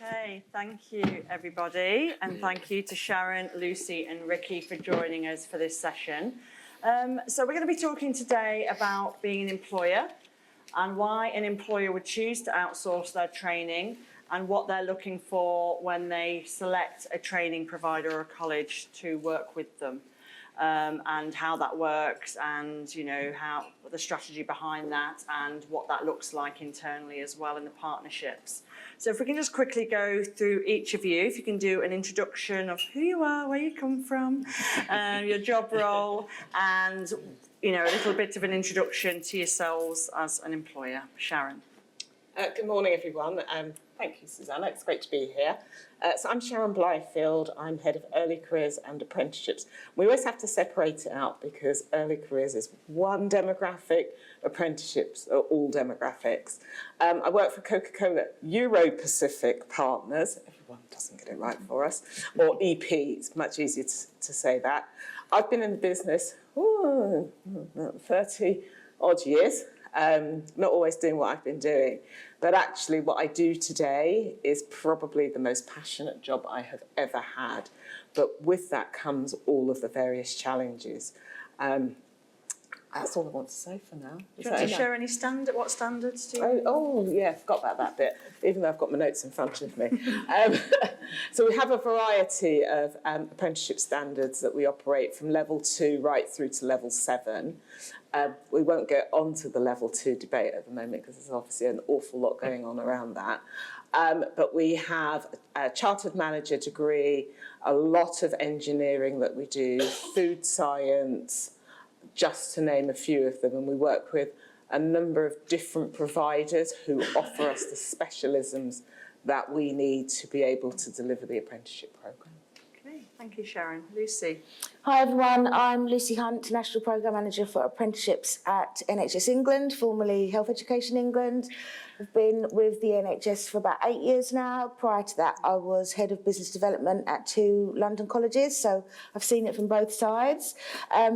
Okay, thank you everybody, and thank you to Sharon, Lucy and Ricky for joining us for this session. So we're going to be talking today about being an employer and why an employer would choose to outsource their training and what they're looking for when they select a training provider or a college to work with them, and how that works, and how the strategy behind that and what that looks like internally as well in the partnerships. So if we can just quickly go through each of you, if you can do an introduction of who you are, where you come from, your job role, and a little bit of an introduction to yourselves as an employer. Sharon. Good morning, everyone. Thank you, Susanna. It's great to be here. So I'm Sharon Blyfield. I'm Head of Early Careers and Apprenticeships. We always have to separate it out because early careers is one demographic, apprenticeships are all demographics. I work for Coca-Cola Euro-Pacific Partners. Everyone doesn't get it right for us. Or EP, it's much easier to say that. I've been in the business 30 odd years. Not always doing what I've been doing, but actually what I do today is probably the most passionate job I have ever had. But with that comes all of the various challenges. That's all I want to say for now. Do you want to share any what standards do you? Oh yeah, I forgot about that bit, even though I've got my notes in front of me. So we have a variety of apprenticeship standards that we operate from level 2 right through to level 7. We won't get onto the level 2 debate at the moment because there's obviously an awful lot going on around that. But we have a chartered manager degree, a lot of engineering that we do, food science, just to name a few of them. And we work with a number of different providers who offer us the specialisms that we need to be able to deliver the apprenticeship programme. Thank you, Sharon. Lucy. Hi everyone, I'm Lucy Hunte, National Programme Manager for Apprenticeships at NHS England, formerly Health Education England. I've been with the NHS for about 8 years now. Prior to that, I was Head of Business Development at 2 London colleges, so I've seen it from both sides.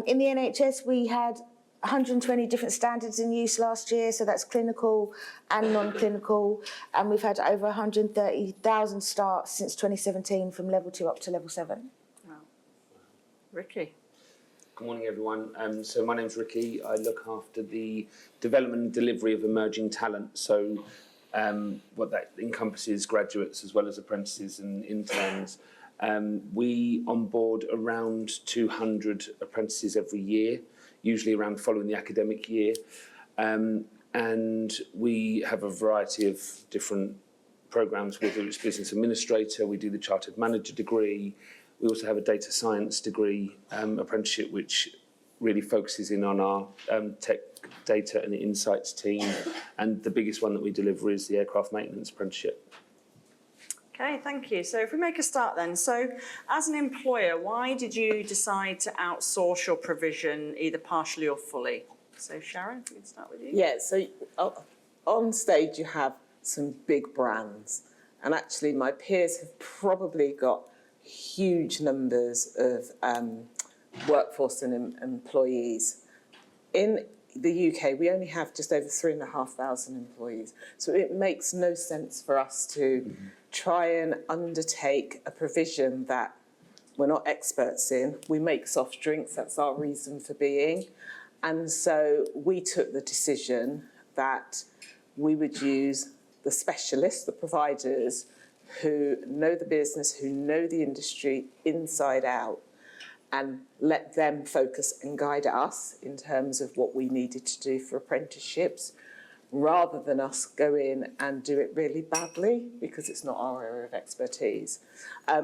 In the NHS, we had 120 different standards in use last year, so that's clinical and non-clinical, and we've had over 130,000 starts since 2017 from level 2 up to level 7. Wow. Ricky. Good morning, everyone. So my name's Ricky. I look after the development and delivery of emerging talent. So what that encompasses graduates as well as apprentices and interns. We onboard around 200 apprentices every year, usually around following the academic year. And we have a variety of different programmes, whether it's business administrator, we do the chartered manager degree. We also have a data science degree apprenticeship, which really focuses in on our tech data and insights team. And the biggest one that we deliver is the aircraft maintenance apprenticeship. Okay, thank you. So if we make a start then. So as an employer, why did you decide to outsource your provision either partially or fully? So Sharon, if we can start with you. Yeah, so on stage you have some big brands, and actually my peers have probably got huge numbers of workforce and employees. In the UK, we only have just over 3,500 employees, so it makes no sense for us to try and undertake a provision that we're not experts in. We make soft drinks, that's our reason for being. And so we took the decision that we would use the specialists, the providers, who know the business, who know the industry inside out, and let them focus and guide us in terms of what we needed to do for apprenticeships, rather than us go in and do it really badly because it's not our area of expertise.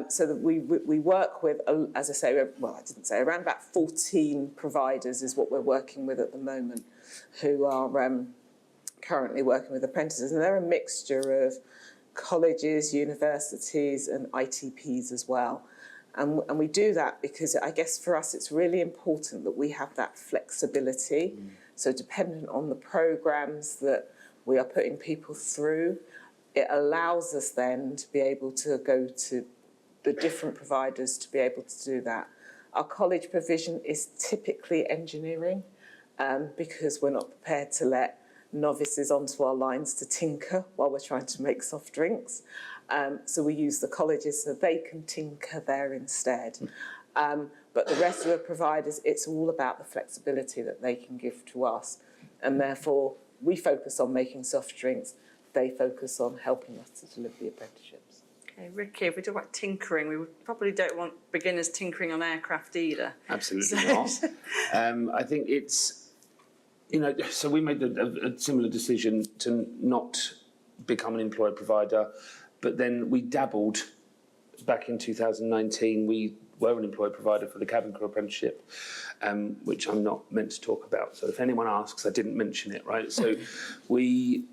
So that we work with, as I say, well, I didn't say, around about 14 providers is what we're working with at the moment, who are currently working with apprentices. And they're a mixture of colleges, universities and ITPs as well. And we do that because I guess for us it's really important that we have that flexibility. So dependent on the programmes that we are putting people through, it allows us then to be able to go to the different providers to be able to do that. Our college provision is typically engineering because we're not prepared to let novices onto our lines to tinker while we're trying to make soft drinks. So we use the colleges so they can tinker there instead. But the rest of the providers, it's all about the flexibility that they can give to us. And therefore, we focus on making soft drinks. They focus on helping us to deliver the apprenticeships. Okay, Ricky, if we talk about tinkering, we probably don't want beginners tinkering on aircraft either. Absolutely not. I think it's, so we made a similar decision to not become an employer provider, but then we dabbled back in 2019. We were an employer provider for the cabin crew apprenticeship, which I'm not meant to talk about. So if anyone asks, I didn't mention it, right? So we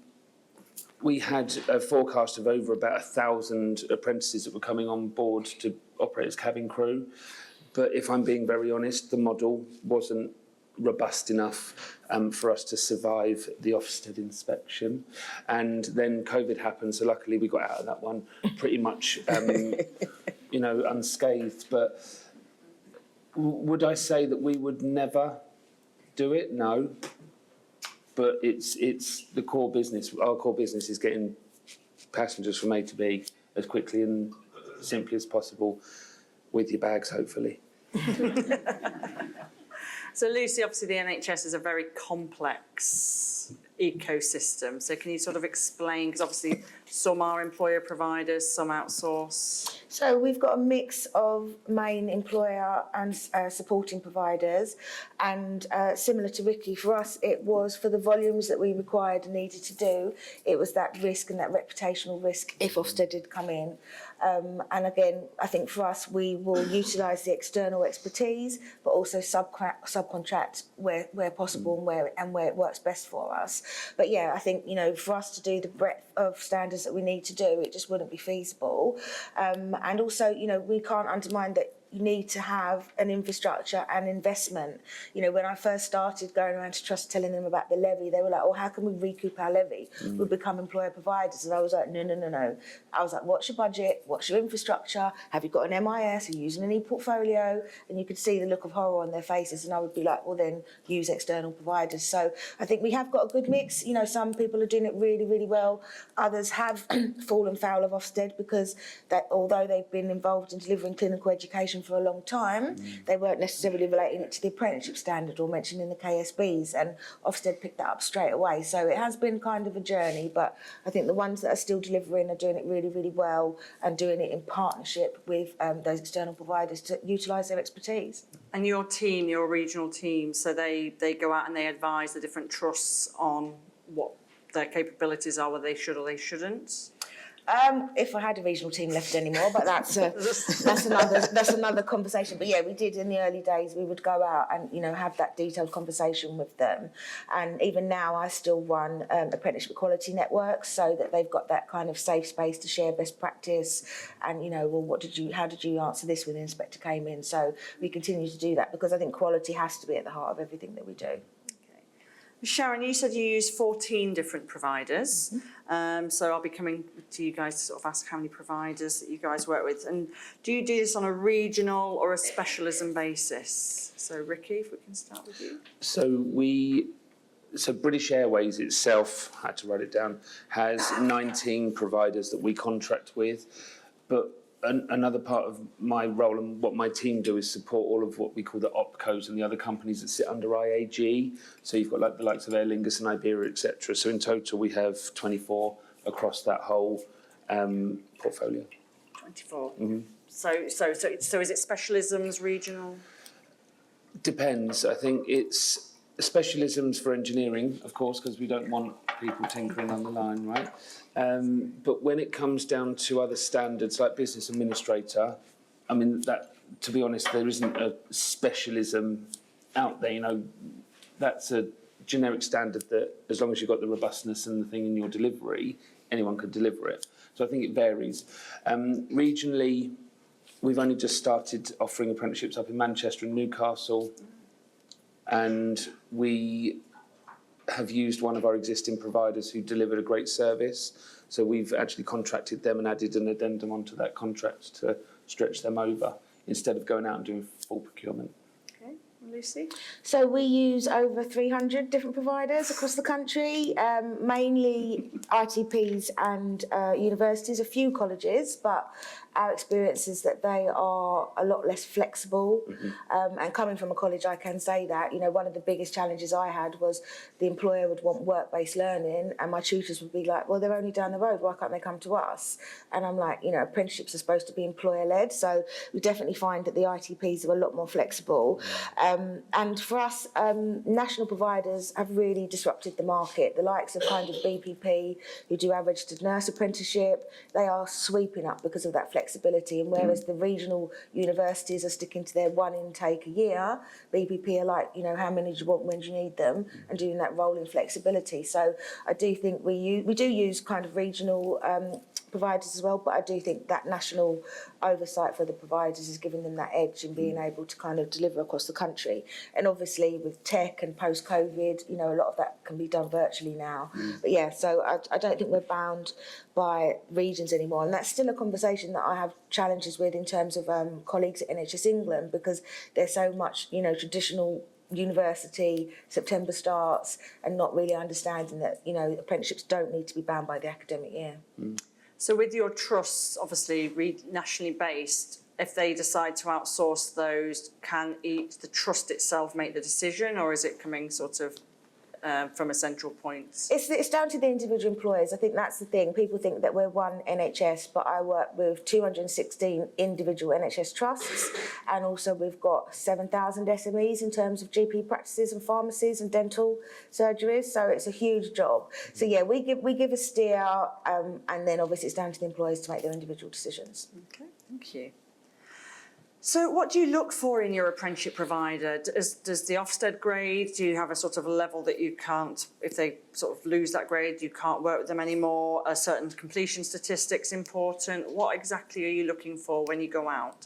had a forecast of over about 1,000 apprentices that were coming on board to operate as cabin crew. But if I'm being very honest, the model wasn't robust enough for us to survive the Ofsted inspection. And then COVID happened, so luckily we got out of that one pretty much, unscathed. But would I say that we would never do it? No. But it's the core business. Our core business is getting passengers from A to B as quickly and simply as possible with your bags, hopefully. So Lucy, obviously the NHS is a very complex ecosystem. So can you sort of explain, because obviously some are employer providers, some outsource. So we've got a mix of main employer and supporting providers, and similar to Ricky, for us it was for the volumes that we required and needed to do, it was that risk and that reputational risk if Ofsted did come in. And again, I think for us we will utilise the external expertise, but also subcontract where possible and where it works best for us. But yeah, I think for us to do the breadth of standards that we need to do, it just wouldn't be feasible. And also, we can't undermine that you need to have an infrastructure and investment. When I first started going around to trusts telling them about the levy, they were like, oh, how can we recoup our levy? We'll become employer providers. And I was like, no. I was like, what's your budget? What's your infrastructure? Have you got an MIS? Are you using an e-portfolio? And you could see the look of horror on their faces. And I would be like, well, then use external providers. So I think we have got a good mix. Some people are doing it really, really well. Others have fallen foul of Ofsted because although they've been involved in delivering clinical education for a long time, they weren't necessarily relating it to the apprenticeship standard or mentioning the KSBs, and Ofsted picked that up straight away. So it has been kind of a journey, but I think the ones that are still delivering are doing it really, really well and doing it in partnership with those external providers to utilise their expertise. And your team, your regional team, so they go out and they advise the different trusts on what their capabilities are, whether they should or they shouldn't? If I had a regional team left anymore, but that's another conversation. But yeah, we did in the early days. We would go out and have that detailed conversation with them. And even now, I still run apprenticeship equality networks so that they've got that kind of safe space to share best practice. And how did you answer this when the inspector came in? So we continue to do that because I think quality has to be at the heart of everything that we do. Sharon, you said you use 14 different providers. So I'll be coming to you guys to sort of ask how many providers that you guys work with. And do you do this on a regional or a specialism basis? So Ricky, if we can start with you. So British Airways itself, I had to write it down, has 19 providers that we contract with. But another part of my role and what my team do is support all of what we call the opcos and the other companies that sit under IAG. So you've got like the likes of Aer Lingus and Iberia, etc. So in total, we have 24 across that whole portfolio. 24. Mm-hmm. So is it specialisms, regional? Depends. I think it's specialisms for engineering, of course, because we don't want people tinkering on the line, right? But when it comes down to other standards like business administrator, I mean, that, to be honest, there isn't a specialism out there. That's a generic standard that as long as you've got the robustness and the thing in your delivery, anyone could deliver it. So I think it varies. Regionally, we've only just started offering apprenticeships up in Manchester and Newcastle, and we have used one of our existing providers who delivered a great service. So we've actually contracted them and added an addendum onto that contract to stretch them over instead of going out and doing full procurement. Okay, Lucy? So we use over 300 different providers across the country, mainly ITPs and universities, a few colleges, but our experience is that they are a lot less flexible. And coming from a college, I can say that, one of the biggest challenges I had was the employer would want work-based learning, and my tutors would be like, well, they're only down the road, why can't they come to us? And I'm like, apprenticeships are supposed to be employer-led, so we definitely find that the ITPs are a lot more flexible. And for us, national providers have really disrupted the market. The likes of kind of BPP, who do our registered nurse apprenticeship, they are sweeping up because of that flexibility. And whereas the regional universities are sticking to their one intake a year, BPP are like, how many do you want, when do you need them, and doing that rolling flexibility. So I do think we do use kind of regional providers as well, but I do think that national oversight for the providers is giving them that edge in being able to kind of deliver across the country. And obviously with tech and post-COVID, a lot of that can be done virtually now. But yeah, so I don't think we're bound by regions anymore. And that's still a conversation that I have challenges with in terms of colleagues at NHS England, because there's so much, traditional university, September starts, and not really understanding that, apprenticeships don't need to be bound by the academic year. So with your trusts, obviously nationally based, if they decide to outsource those, can the trust itself make the decision, or is it coming sort of from a central point? It's down to the individual employers. I think that's the thing. People think that we're one NHS, but I work with 216 individual NHS trusts, and also we've got 7,000 SMEs in terms of GP practices and pharmacies and dental surgeries. So it's a huge job. So yeah, we give a steer, and then obviously it's down to the employers to make their individual decisions. Okay, thank you. So what do you look for in your apprenticeship provider? Does the Ofsted grade, do you have a sort of level that you can't, if they sort of lose that grade, you can't work with them anymore? Are certain completion statistics important? What exactly are you looking for when you go out?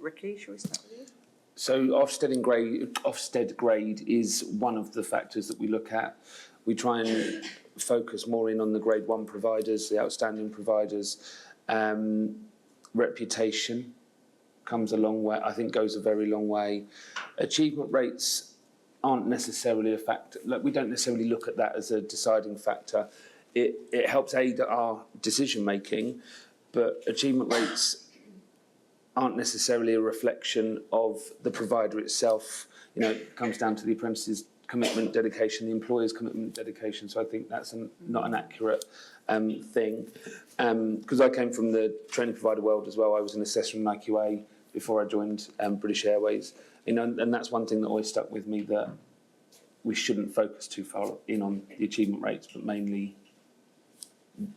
Ricky, shall we start with you? So Ofsted grade is one of the factors that we look at. We try and focus more in on the grade 1 providers, the outstanding providers. Reputation comes a long way, I think goes a very long way. Achievement rates aren't necessarily a factor. We don't necessarily look at that as a deciding factor. It helps aid our decision making, but achievement rates aren't necessarily a reflection of the provider itself. It comes down to the apprentice's commitment, dedication, the employer's commitment, dedication. So I think that's not an accurate thing. Because I came from the training provider world as well. I was an assessor in IQA before I joined British Airways. And that's one thing that always stuck with me, that we shouldn't focus too far in on the achievement rates, but mainly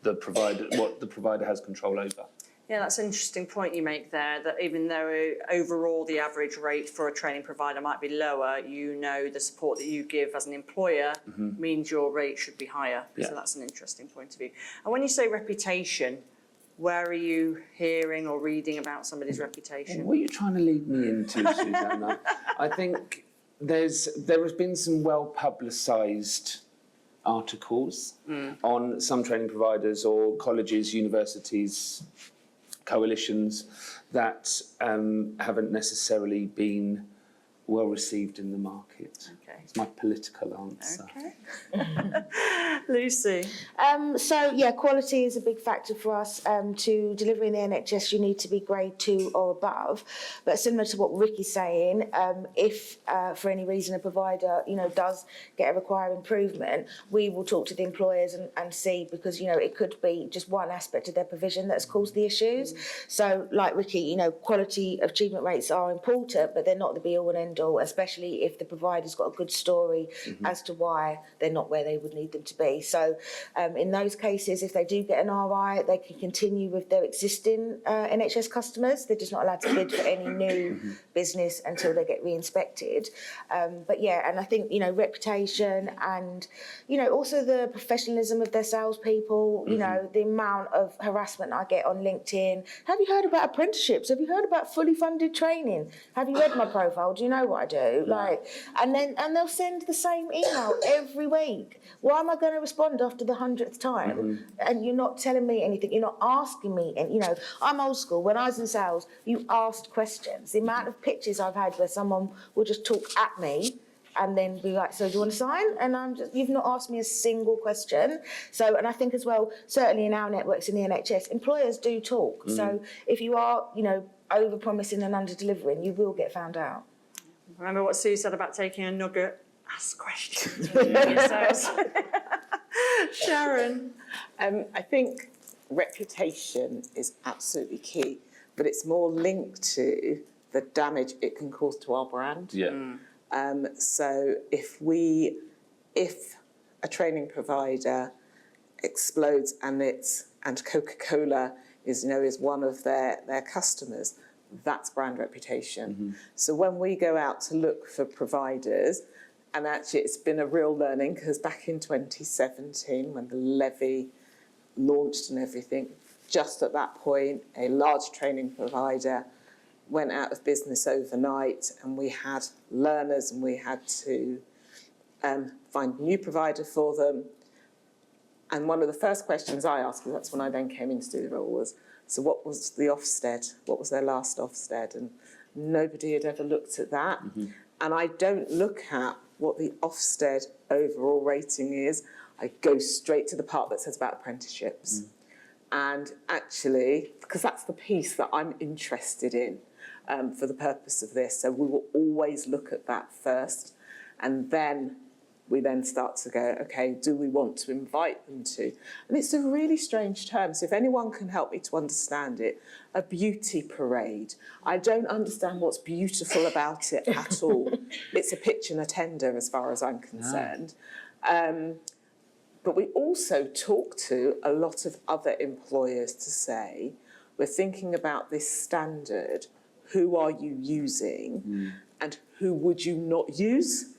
what the provider has control over. Yeah, that's an interesting point you make there, that even though overall the average rate for a training provider might be lower, the support that you give as an employer means your rate should be higher. Yeah. So that's an interesting point of view. And when you say reputation, where are you hearing or reading about somebody's reputation? What are you trying to lead me into, Susanna? I think there has been some well-publicised articles on some training providers or colleges, universities, coalitions that haven't necessarily been well received in the market. Okay. It's my political answer. Okay. Lucy? So yeah, quality is a big factor for us. To deliver in the NHS, you need to be grade 2 or above. But similar to what Ricky's saying, if for any reason a provider, does require improvement, we will talk to the employers and see, because, it could be just one aspect of their provision that's caused the issues. So like Ricky, quality achievement rates are important, but they're not the be all and end all, especially if the provider's got a good story as to why they're not where they would need them to be. So in those cases, if they do get an RI, they can continue with their existing NHS customers. They're just not allowed to bid for any new business until they get re-inspected. But yeah, and I think, reputation and, also the professionalism of their salespeople, the amount of harassment I get on LinkedIn. Have you heard about apprenticeships? Have you heard about fully funded training? Have you read my profile? Do you know what I do? And they'll send the same email every week. Why am I going to respond after the 100th time and you're not telling me anything, you're not asking me, and you know, I'm old school. When I was in sales, you asked questions. The amount of pitches I've had where someone will just talk at me and then be like, so do you want to sign? And you've not asked me a single question. So, and I think as well, certainly in our networks in the NHS, employers do talk. So if you are, you know, over-promising and under-delivering, you will get found out. Remember what Sue said about taking a nugget? Ask questions. Sharon? I think reputation is absolutely key, but it's more linked to the damage it can cause to our brand. Yeah. So if a training provider explodes and Coca-Cola is one of their customers, that's brand reputation. So when we go out to look for providers, and actually it's been a real learning, because back in 2017 when the levy launched and everything, just at that point a large training provider went out of business overnight, and we had learners and we had to find a new provider for them. And one of the first questions I asked, because that's when I then came in to do the role, was, so what was the Ofsted? What was their last Ofsted? And nobody had ever looked at that. And I don't look at what the Ofsted overall rating is. I go straight to the part that says about apprenticeships. And actually, because that's the piece that I'm interested in for the purpose of this. So we will always look at that first, and then we then start to go, okay, do we want to invite them to? And it's a really strange term, so if anyone can help me to understand it, a beauty parade. I don't understand what's beautiful about it at all. It's a pitch and a tender as far as I'm concerned. But we also talk to a lot of other employers to say, we're thinking about this standard, who are you using and who would you not use?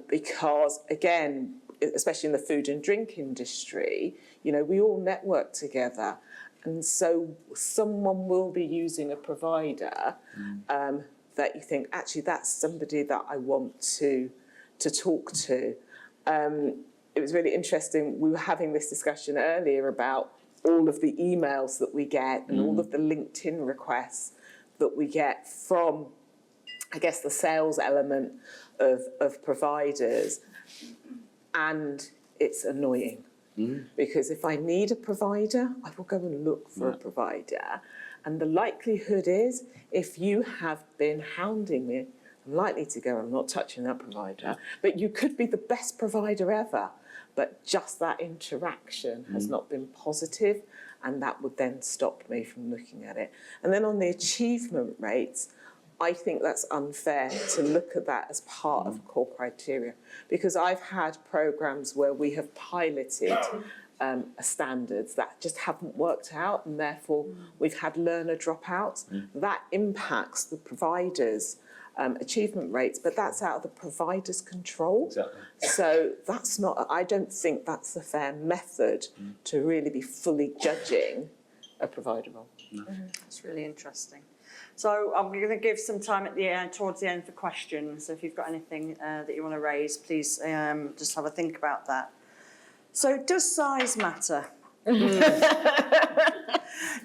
Because again, especially in the food and drink industry, we all network together. And so someone will be using a provider that you think, actually, that's somebody that I want to talk to. It was really interesting. We were having this discussion earlier about all of the emails that we get and all of the LinkedIn requests that we get from, I guess, the sales element of providers. And it's annoying. Because if I need a provider, I will go and look for a provider. And the likelihood is, if you have been hounding me, I'm likely to go, I'm not touching that provider. But you could be the best provider ever, but just that interaction has not been positive, and that would then stop me from looking at it. And then on the achievement rates, I think that's unfair to look at that as part of core criteria, because I've had programmes where we have piloted standards that just haven't worked out, and therefore we've had learner dropouts. That impacts the providers' achievement rates, but that's out of the provider's control. Exactly. So that's not, I don't think that's a fair method to really be fully judging a provider role. That's really interesting. So I'm going to give some time at the end, towards the end, for questions. So if you've got anything that you want to raise, please just have a think about that. So does size matter?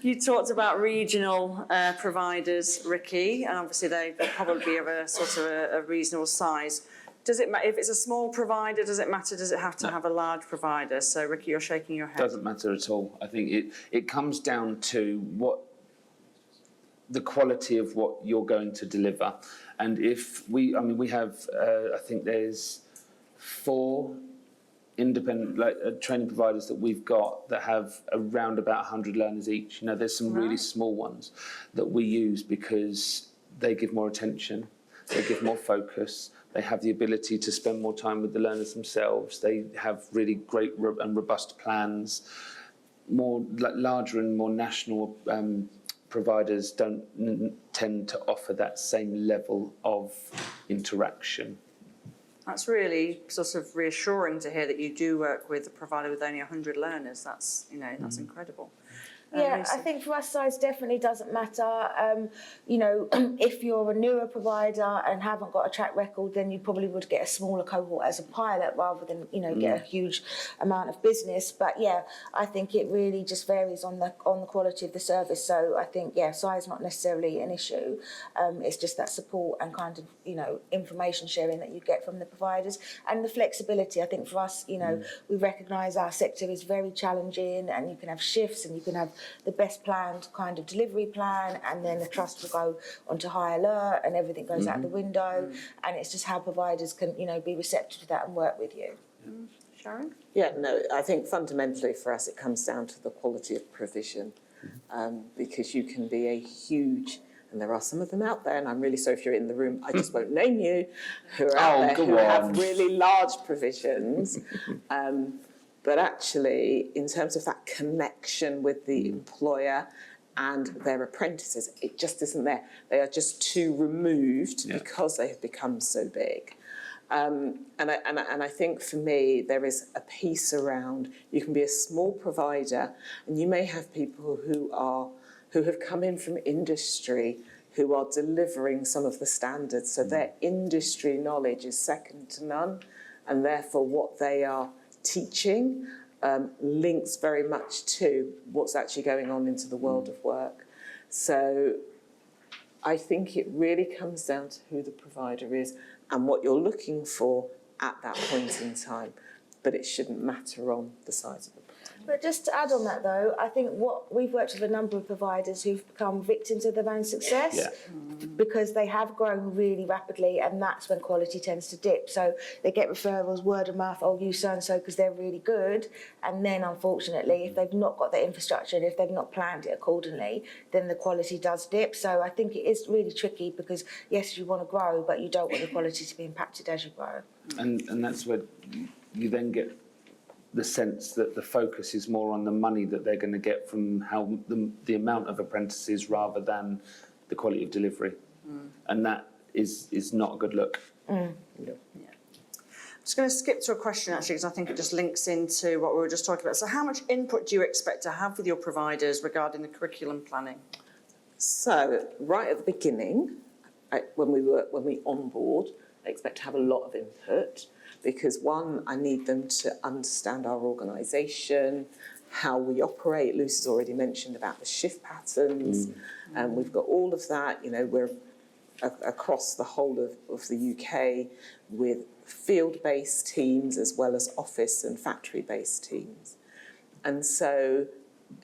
You talked about regional providers, Ricky, and obviously they probably be of a sort of a reasonable size. Does it matter if it's a small provider? Does it matter? Does it have to have a large provider? So Ricky, you're shaking your head. Doesn't matter at all. I think it comes down to the quality of what you're going to deliver. And if we have, I think there's 4 independent training providers that we've got that have around about 100 learners each. There's some really small ones that we use because they give more attention, they give more focus, they have the ability to spend more time with the learners themselves, they have really great and robust plans. More larger and more national providers don't tend to offer that same level of interaction. That's really sort of reassuring to hear that you do work with a provider with only 100 learners. That's, that's incredible. Yeah, Lucy? I think for us size definitely doesn't matter. You know, if you're a newer provider and haven't got a track record, then you probably would get a smaller cohort as a pilot rather than, you know, get a huge amount of business. But yeah, I think it really just varies on the quality of the service. So I think, yeah, size not necessarily an issue. It's just that support and kind of, you know, information sharing that you get from the providers and the flexibility. I think for us, you know, we recognise our sector is very challenging, and you can have shifts and you can have the best planned kind of delivery plan, and then the trust will go onto high alert and everything goes out the window. And it's just how providers can, you know, be receptive to that and work with you. Sharon? Yeah, no, I think fundamentally for us it comes down to the quality of provision, because you can be a huge, and there are some of them out there, and I'm really sorry if you're in the room, I just won't name you, who are out there who have really large provisions. But actually, in terms of that connection with the employer and their apprentices, it just isn't there. They are just too removed because they have become so big. And I think for me, there is a piece around, you can be a small provider and you may have people who have come in from industry who are delivering some of the standards. So their industry knowledge is second to none, and therefore what they are teaching links very much to what's actually going on into the world of work. So I think it really comes down to who the provider is and what you're looking for at that point in time. But it shouldn't matter on the size of the provider. But just to add on that though, I think we've worked with a number of providers who've become victims of their own success because they have grown really rapidly, and that's when quality tends to dip. So they get referrals, word of mouth, oh, use so-and-so because they're really good. And then unfortunately, if they've not got the infrastructure and if they've not planned it accordingly, then the quality does dip. So I think it is really tricky because yes, you want to grow, but you don't want the quality to be impacted as you grow. And that's where you then get the sense that the focus is more on the money that they're going to get from how the amount of apprentices rather than the quality of delivery. And that is not a good look. I'm just going to skip to a question actually, because I think it just links into what we were just talking about. So how much input do you expect to have with your providers regarding the curriculum planning? So right at the beginning, when we onboard, I expect to have a lot of input. Because one, I need them to understand our organisation, how we operate. Lucy's already mentioned about the shift patterns. We've got all of that. You know, we're across the whole of the UK with field-based teams as well as office and factory-based teams. And so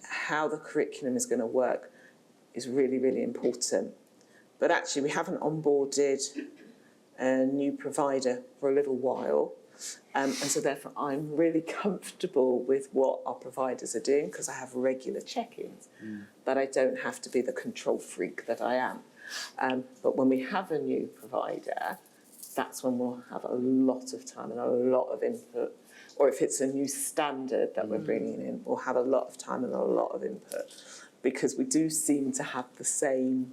how the curriculum is going to work is really, really important. But actually, we haven't onboarded a new provider for a little while. And so therefore I'm really comfortable with what our providers are doing because I have regular check-ins, but I don't have to be the control freak that I am. But when we have a new provider, that's when we'll have a lot of time and a lot of input. Or if it's a new standard that we're bringing in, we'll have a lot of time and a lot of input because we do seem to have the same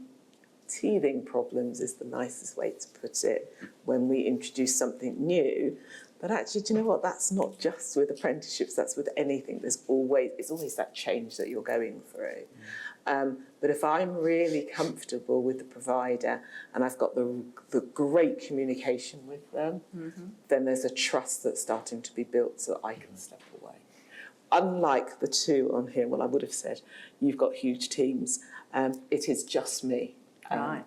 teething problems is the nicest way to put it when we introduce something new. But actually, do you know what? That's not just with apprenticeships, that's with anything. It's always that change that you're going through. But if I'm really comfortable with the provider and I've got the great communication with them, then there's a trust that's starting to be built so that I can step away. Unlike the two on here, well, I would have said, you've got huge teams. It is just me. Right.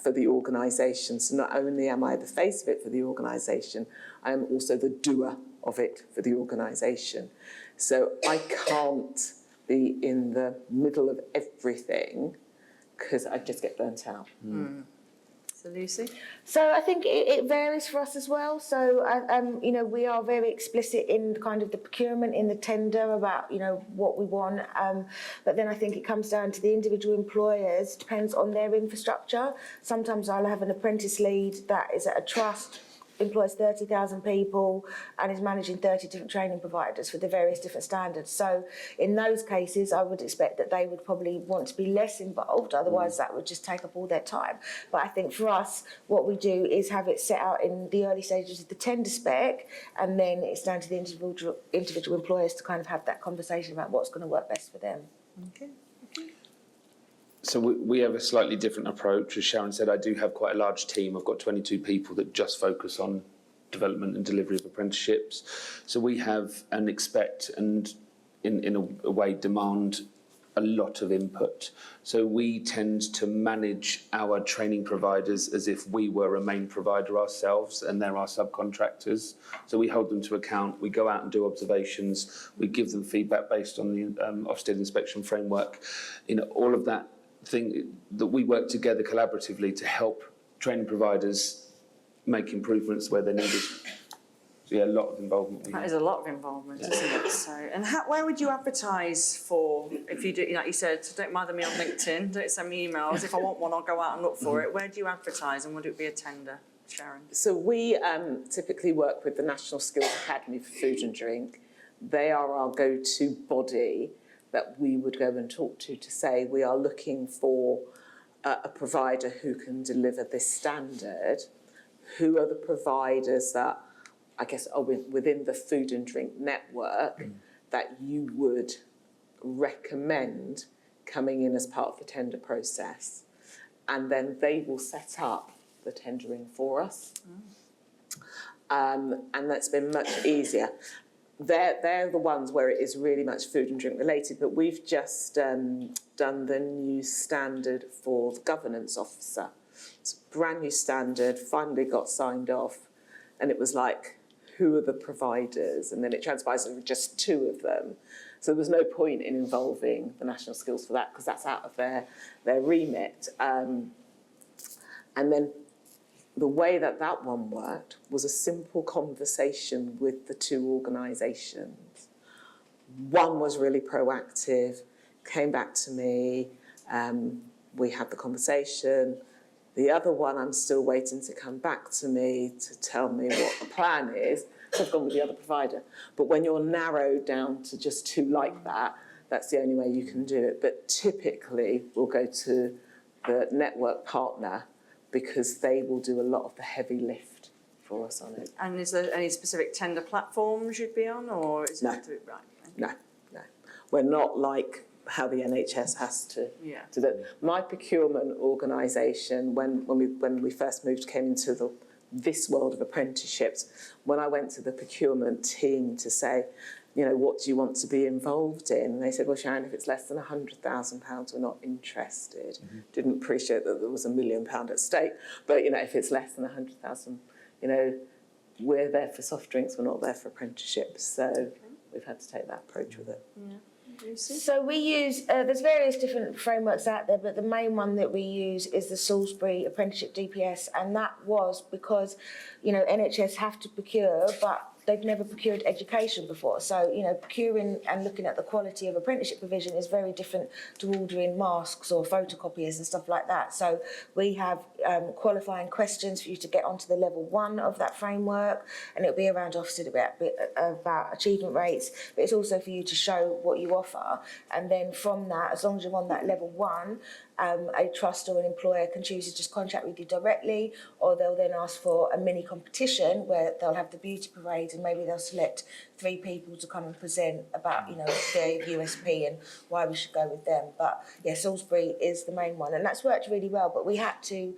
For the organisation. So not only am I the face of it for the organisation, I am also the doer of it for the organisation. So I can't be in the middle of everything because I just get burnt out. So Lucy? So I think it varies for us as well. So, you know, we are very explicit in kind of the procurement, in the tender about, you know, what we want. But then I think it comes down to the individual employers, depends on their infrastructure. Sometimes I'll have an apprentice lead that is at a trust, employs 30,000 people and is managing 30 different training providers for the various different standards. So in those cases, I would expect that they would probably want to be less involved, otherwise that would just take up all their time. But I think for us, what we do is have it set out in the early stages of the tender spec, and then it's down to the individual employers to kind of have that conversation about what's going to work best for them. Okay. So we have a slightly different approach. As Sharon said, I do have quite a large team. I've got 22 people that just focus on development and delivery of apprenticeships. So we have and expect and in a way demand a lot of input. So we tend to manage our training providers as if we were a main provider ourselves and they're our subcontractors. So we hold them to account, we go out and do observations, we give them feedback based on the Ofsted inspection framework. All of that thing that we work together collaboratively to help training providers make improvements where they're needed. So yeah, a lot of involvement. That is a lot of involvement, isn't it? So, and where would you advertise for, if you do, like you said, don't bother me on LinkedIn, don't send me emails. If I want one, I'll go out and look for it. Where do you advertise, and would it be a tender, Sharon? So we typically work with the National Skills Academy for Food and Drink. They are our go-to body that we would go and talk to say we are looking for a provider who can deliver this standard. Who are the providers that I guess are within the food and drink network that you would recommend coming in as part of the tender process? And then they will set up the tendering for us. And that's been much easier. They're the ones where it is really much food and drink related, but we've just done the new standard for the governance officer. It's a brand new standard, finally got signed off, and it was like, who are the providers? And then it transpires there were just two of them. So there was no point in involving the National Skills for that because that's out of their remit. And then the way that one worked was a simple conversation with the two organisations. One was really proactive, came back to me, we had the conversation. The other one, I'm still waiting to come back to me to tell me what the plan is. So I've gone with the other provider. But when you're narrowed down to just two like that, that's the only way you can do it. But typically, we'll go to the network partner because they will do a lot of the heavy lift for us on it. And is there any specific tender platforms you'd be on, or is No. it right? No. We're not like how the NHS has to do that. My procurement organisation, when we first came into this world of apprenticeships, when I went to the procurement team to say, what do you want to be involved in? And they said, well, Sharon, if it's less than £100,000, we're not interested. Didn't appreciate that there was £1 million at stake. But, if it's less than 100,000, we're there for soft drinks, we're not there for apprenticeships. So we've had to take that approach with it. Yeah. Lucy? So we use, there's various different frameworks out there, but the main one that we use is the Salisbury Apprenticeship DPS, and that was because, NHS have to procure, but they've never procured education before. So, procuring and looking at the quality of apprenticeship provision is very different to ordering masks or photocopiers and stuff like that. So we have qualifying questions for you to get onto the level 1 of that framework, and it'll be around Ofsted about achievement rates, but it's also for you to show what you offer. And then from that, as long as you're on that level 1, a trust or an employer can choose to just contract with you directly, or they'll then ask for a mini competition where they'll have the beauty parade and maybe they'll select 3 people to come and present about, their USP and why we should go with them. But yeah, Salisbury is the main one, and that's worked really well. But we had to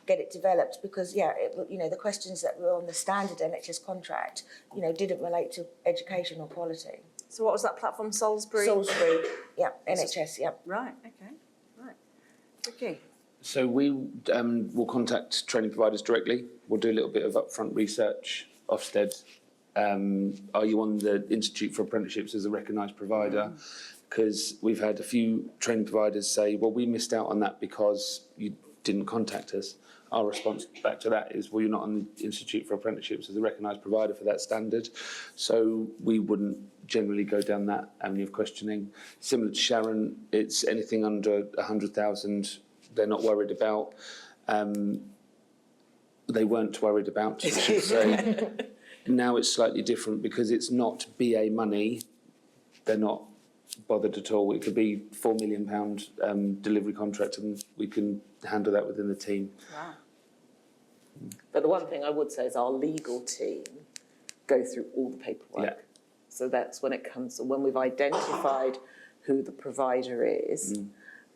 get it developed because, the questions that were on the standard NHS contract, didn't relate to education or quality. So what was that platform, Salisbury? Salisbury, yeah, NHS, yeah. Right, okay, right. Okay. So we will contact training providers directly. We'll do a little bit of upfront research. Ofsted, are you on the Institute for Apprenticeships as a recognised provider? Because we've had a few training providers say, well, we missed out on that because you didn't contact us. Our response back to that is, well, you're not on the Institute for Apprenticeships as a recognised provider for that standard. So we wouldn't generally go down that avenue of questioning. Similar to Sharon, it's anything under 100,000 they're not worried about. They weren't worried about, I should say. Now it's slightly different because it's not BA money. They're not bothered at all. It could be £4 million delivery contract and we can handle that within the team. Wow. But the one thing I would say is our legal team go through all the paperwork. Yeah. So that's when it comes to when we've identified who the provider is,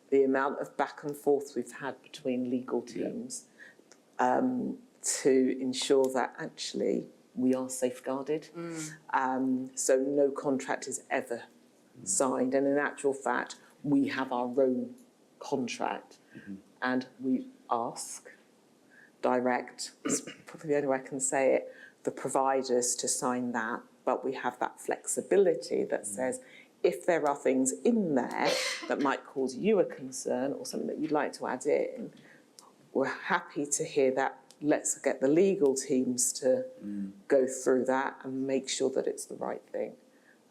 the amount of back and forth we've had between legal teams to ensure that actually we are safeguarded. So no contract is ever signed, and in actual fact, we have our own contract, and we ask, direct, it's probably the only way I can say it, the providers to sign that, but we have that flexibility that says if there are things in there that might cause you a concern or something that you'd like to add in, we're happy to hear that. Let's get the legal teams to go through that and make sure that it's the right thing.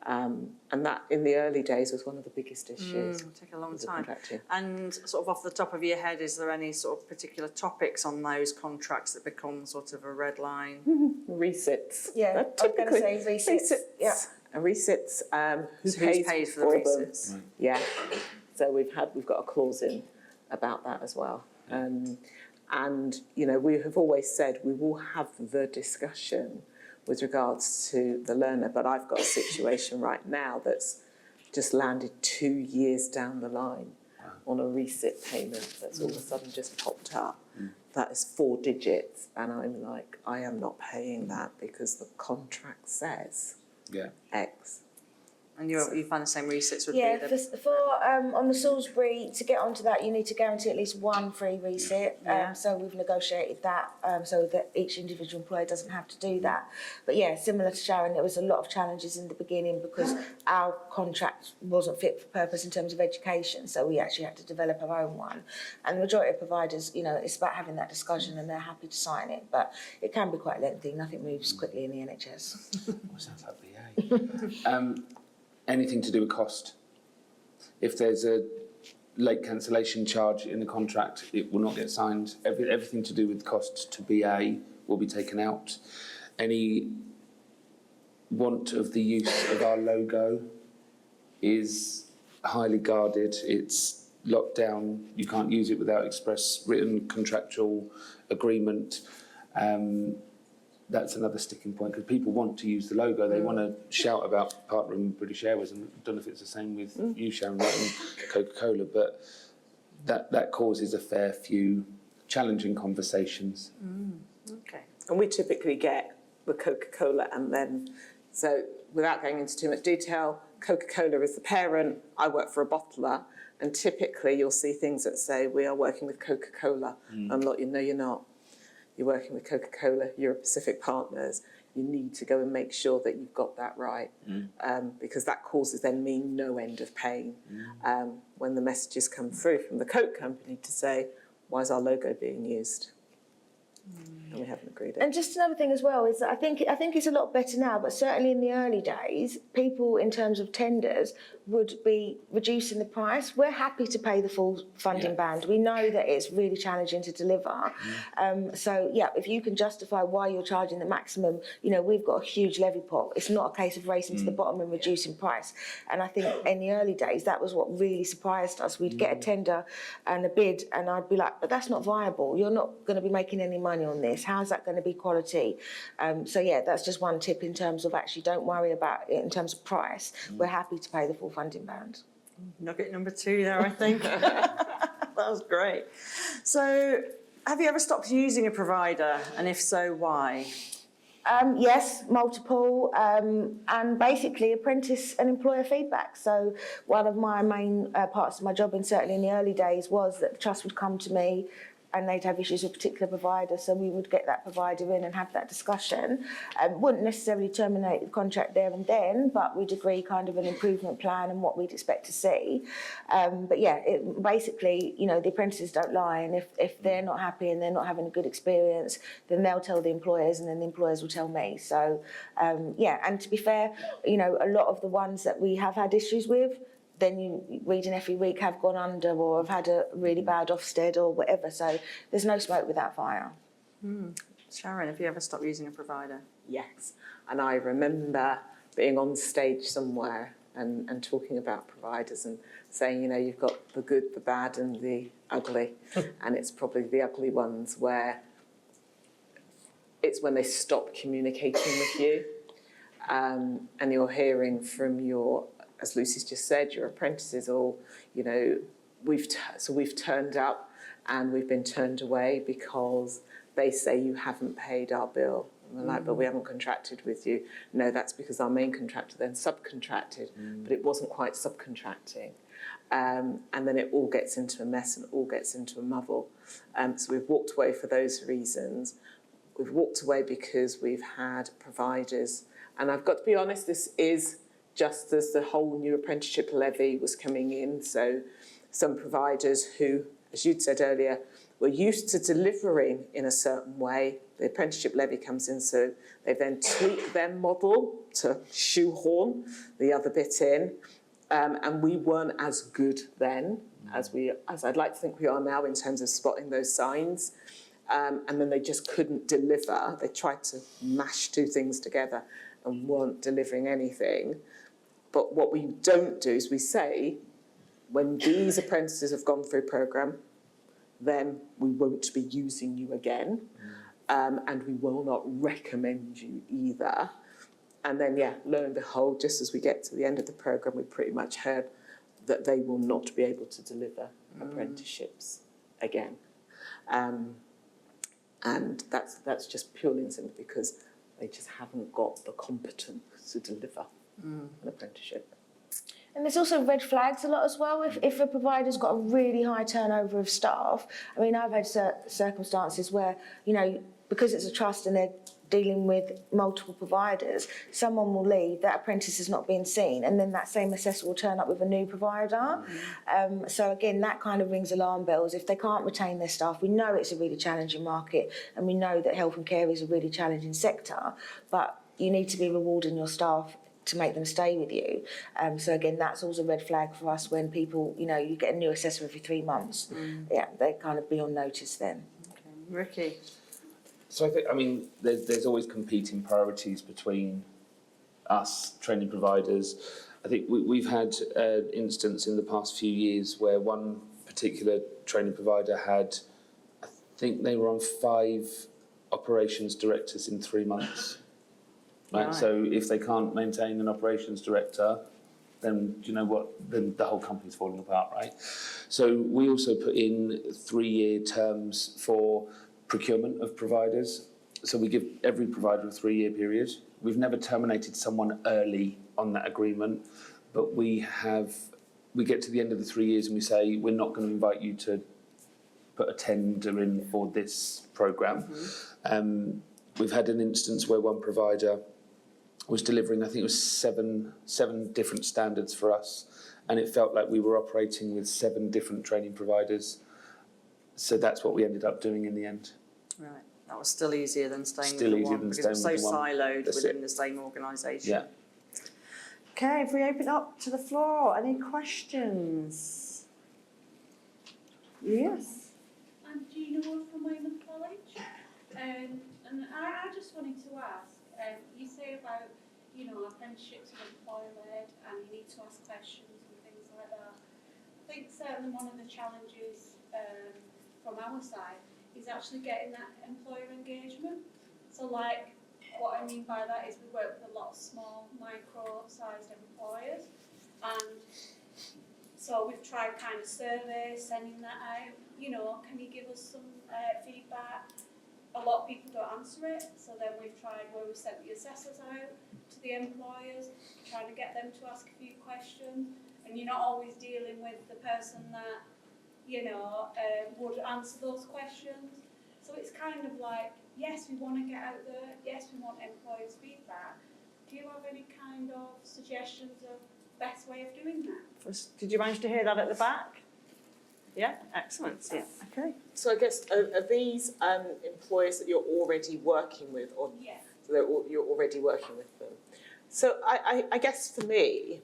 And that, in the early days, was one of the biggest issues. It'll take a long time. And sort of off the top of your head, is there any sort of particular topics on those contracts that become sort of a red line? Resits. Yeah, I was going to say resits. Yeah. Resits. Who pays for the them? resits? Right. Yeah. So we've got a clause in about that as well. And you know, we have always said we will have the discussion with regards to the learner, but I've got a situation right now that's just landed 2 years down the line on a resit payment that's all of a sudden just popped up. That is 4 digits, and I'm like, I am not paying that because the contract says X. And you find the same resits would Yeah, be the... for on the Salisbury, to get onto that, you need to guarantee at least one free resit. So we've negotiated that so that each individual employer doesn't have to do that. But yeah, similar to Sharon, there was a lot of challenges in the beginning because our contract wasn't fit for purpose in terms of education, so we actually had to develop our own one. And the majority of providers, you know, it's about having that discussion and they're happy to sign it, but it can be quite lengthy. Nothing moves quickly in the NHS. Sounds like BA. Anything to do with cost. If there's a late cancellation charge in the contract, it will not get signed. Everything to do with cost to BA will be taken out. Any want of the use of our logo is highly guarded. It's locked down. You can't use it without express written contractual agreement. That's another sticking point because people want to use the logo. They want to shout about partnering with British Airways, and I don't know if it's the same with you, Sharon, right, and Coca-Cola, but that causes a fair few challenging conversations. Okay. And we typically get the Coca-Cola, and then, so without going into too much detail, Coca-Cola is the parent, I work for a bottler, and typically you'll see things that say, we are working with Coca-Cola. I'm like, no, you're not. You're working with Coca-Cola, you're a Pacific Partners, you need to go and make sure that you've got that right, because that causes then me no end of pain when the messages come through from the Coke company to say, why is our logo being used? And we haven't agreed it. And just another thing as well is that I think it's a lot better now, but certainly in the early days, people in terms of tenders would be reducing the price. We're happy to pay the full funding band. We know that it's really challenging to deliver. So yeah, if you can justify why you're charging the maximum, you know, we've got a huge levy pot. It's not a case of racing to the bottom and reducing price. And I think in the early days, that was what really surprised us. We'd get a tender and a bid and I'd be like, but that's not viable. You're not going to be making any money on this. How's that going to be quality? So yeah, that's just one tip in terms of actually don't worry about it in terms of price. We're happy to pay the full funding band. Nugget number 2 there, I think. That was great. So have you ever stopped using a provider? And if so, why? Yes, multiple, and basically apprentice and employer feedback. So one of my main parts of my job, and certainly in the early days, was that the trust would come to me and they'd have issues with a particular provider, so we would get that provider in and have that discussion. Wouldn't necessarily terminate the contract there and then, but we'd agree kind of an improvement plan and what we'd expect to see. But yeah, basically, you know, the apprentices don't lie, and if they're not happy and they're not having a good experience, then they'll tell the employers and then the employers will tell me. So yeah, and to be fair, you know, a lot of the ones that we have had issues with, then you reading every week have gone under or have had a really bad Ofsted or whatever. So there's no smoke without fire. Sharon, have you ever stopped using a provider? Yes, and I remember being on stage somewhere and talking about providers and saying, you know, you've got the good, the bad and the ugly, and it's probably the ugly ones where it's when they stop communicating with you, and you're hearing from your as Lucy's just said, your apprentices all, you know, we've turned up and we've been turned away because they say you haven't paid our bill. And we're like, but we haven't contracted with you. No, that's because our main contractor then subcontracted, but it wasn't quite subcontracting. And then it all gets into a mess and all gets into a muddle. So we've walked away for those reasons. We've walked away because we've had providers, and I've got to be honest, this is just as the whole new apprenticeship levy was coming in. So some providers who, as you'd said earlier, were used to delivering in a certain way, the apprenticeship levy comes in, so they then tweak their model to shoehorn the other bit in. And we weren't as good then as I'd like to think we are now in terms of spotting those signs. And then they just couldn't deliver. They tried to mash two things together and weren't delivering anything. But what we don't do is we say, when these apprentices have gone through programme, then we won't be using you again. And we will not recommend you either. And then, yeah, lo and behold, just as we get to the end of the programme, we pretty much heard that they will not be able to deliver apprenticeships again. And that's just purely and simply because they just haven't got the competence to deliver an apprenticeship. And there's also red flags a lot as well. If a provider's got a really high turnover of staff, I mean, I've had circumstances where, you know, because it's a trust and they're dealing with multiple providers, someone will leave, that apprentice has not been seen, and then that same assessor will turn up with a new provider. So again, that kind of rings alarm bells. If they can't retain their staff, we know it's a really challenging market, and we know that health and care is a really challenging sector, but you need to be rewarding your staff to make them stay with you. So again, that's also a red flag for us when people, you know, you get a new assessor every 3 months. Yeah, they kind of be on notice then. Okay. Ricky? So I think, I mean, there's always competing priorities between us, training providers. I think we've had an instance in the past few years where one particular training provider had, I think they were on 5 operations directors in 3 months. Right? So if they can't maintain an operations director, then do you know what? Then the whole company's falling apart, right? So we also put in 3-year terms for procurement of providers. So we give every provider a 3-year period. We've never terminated someone early on that agreement, but we get to the end of the 3 years and we say, we're not going to invite you to put a tender in for this programme. We've had an instance where one provider was delivering, I think it was seven different standards for us, and it felt like we were operating with 7 different training providers. So that's what we ended up doing in the end. Right. That was still easier than staying Still with the easier one than because it was so staying with the one. siloed That's within it. the same organisation. Yeah. Okay, if we open up to the floor, any questions? Yes. I'm Gina Wood from Weymouth College, and I just wanted to ask, you say about, you know, apprenticeships are employer-led and you need to ask questions and things like that. I think certainly one of the challenges from our side is actually getting that employer engagement. So like, what I mean by that is we work with a lot of small, micro-sized employers, and so we've tried kind of surveys, sending that out, you know, can you give us some feedback? A lot of people don't answer it, so then we've tried where we sent the assessors out to the employers, trying to get them to ask a few questions, and you're not always dealing with the person that, you know, would answer those questions. So it's kind of like, yes, we want to get out there, yes, we want employers' feedback. Do you have any kind of suggestions of best way of doing that? Did you manage to hear that at the back? Yeah, excellent. Yeah. Okay. So I guess, are these employers that you're already working with, or Yeah. so you're already working with them? So I guess for me,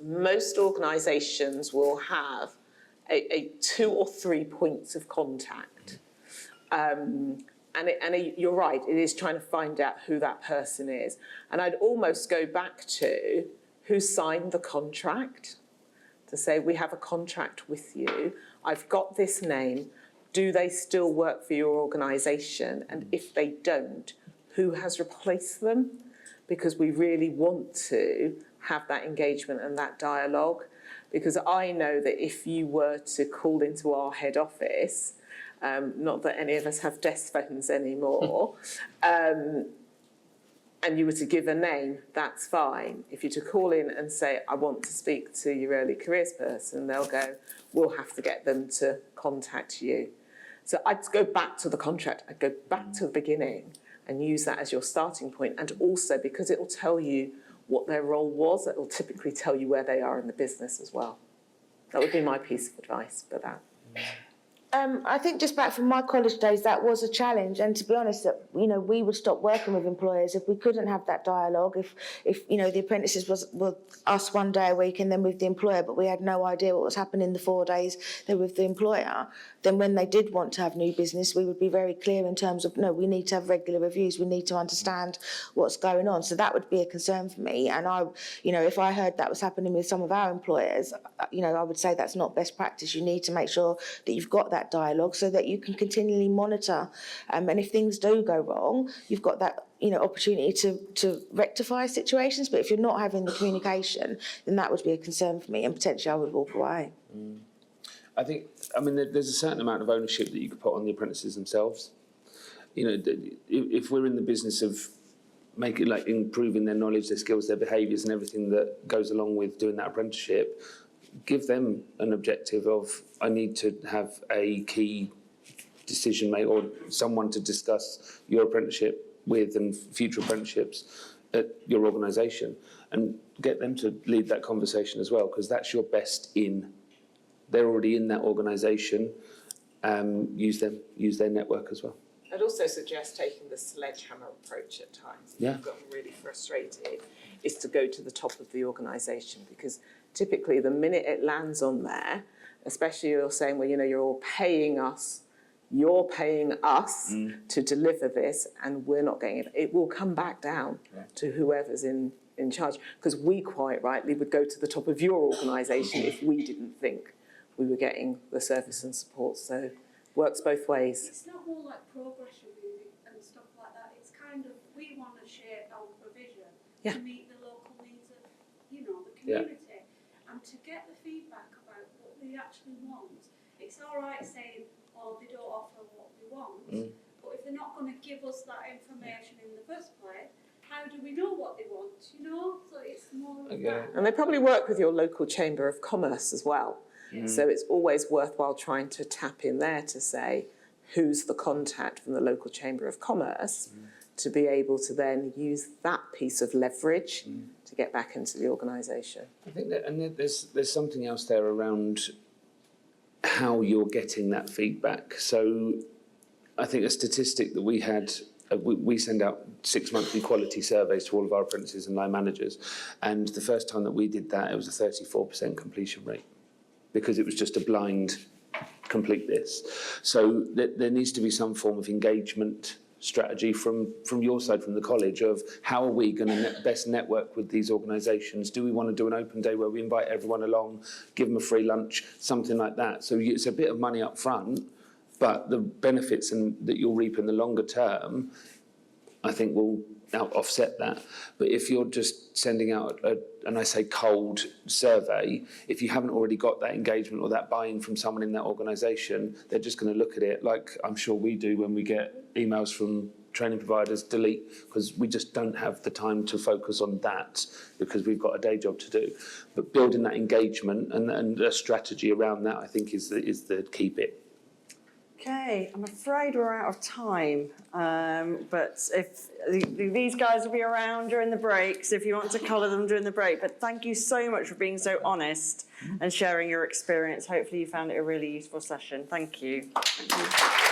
most organisations will have a 2 or 3 points of contact. And you're right, it is trying to find out who that person is. And I'd almost go back to who signed the contract, to say, we have a contract with you, I've got this name, do they still work for your organisation? And if they don't, who has replaced them? because we really want to have that engagement and that dialogue. Because I know that if you were to call into our head office, not that any of us have desk phones anymore, and you were to give a name, that's fine. If you're to call in and say, I want to speak to your early careers person, they'll go, we'll have to get them to contact you. So I'd go back to the contract, I'd go back to the beginning and use that as your starting point. And also, because it will tell you what their role was, it will typically tell you where they are in the business as well. That would be my piece of advice for that. I think just back from my college days, that was a challenge. And to be honest, that we would stop working with employers if we couldn't have that dialogue. If the apprentices were us one day a week and then with the employer, but we had no idea what was happening the 4 days they were with the employer, then when they did want to have new business, we would be very clear in terms of, no, we need to have regular reviews. We need to understand what's going on. So that would be a concern for me. And if I heard that was happening with some of our employers, I would say that's not best practice. You need to make sure that you've got that dialogue so that you can continually monitor. And if things do go wrong, you've got that opportunity to rectify situations. But if you're not having the communication, then that would be a concern for me, and potentially I would walk away. There's a certain amount of ownership that you could put on the apprentices themselves. If we're in the business of improving their knowledge, their skills, their behaviours and everything that goes along with doing that apprenticeship, give them an objective of, I need to have a key decision maker or someone to discuss your apprenticeship with and future apprenticeships at your organisation, and get them to lead that conversation as well, because that's your best in. They're already in that organisation. Use their network as well. I'd also suggest taking the sledgehammer approach at times. Yeah. If you've gotten really frustrated, is to go to the top of the organisation, because typically the minute it lands on there, especially you're saying, well, you're all paying us to deliver this, and we're not getting it, it will come back down to whoever's in charge. Because we quite rightly would go to the top of your organisation if we didn't think we were getting the service and support. So works both ways. It's not more like progress review and stuff like that. It's kind of, we want to shape our provision to meet the local needs of, the community. And to get the feedback about what they actually want. It's all right saying, oh, they don't offer what we want, but if they're not going to give us that information in the first place, how do we know what they want, So it's more of that. And they probably work with your local Chamber of Commerce as well. So it's always worthwhile trying to tap in there to say, who's the contact from the local Chamber of Commerce, to be able to then use that piece of leverage to get back into the organisation. I think that, and there's something else there around how you're getting that feedback. So I think a statistic that we had, we send out 6 monthly quality surveys to all of our apprentices and line managers, and the first time that we did that, it was a 34% completion rate, because it was just a blind complete this. So there needs to be some form of engagement strategy from your side, from the college, of how are we going to best network with these organisations? Do we want to do an open day where we invite everyone along, give them a free lunch, something like that? So it's a bit of money up front, but the benefits that you'll reap in the longer term, I think, will offset that. But if you're just sending out and I say cold survey, if you haven't already got that engagement or that buy-in from someone in that organisation, they're just going to look at it like I'm sure we do when we get emails from training providers, delete, because we just don't have the time to focus on that because we've got a day job to do. But building that engagement and a strategy around that, I think, is the key bit. Okay, I'm afraid we're out of time, but if these guys will be around during the breaks, if you want to colour them during the break. But thank you so much for being so honest and sharing your experience. Hopefully you found it a really useful session. Thank you. Thank you.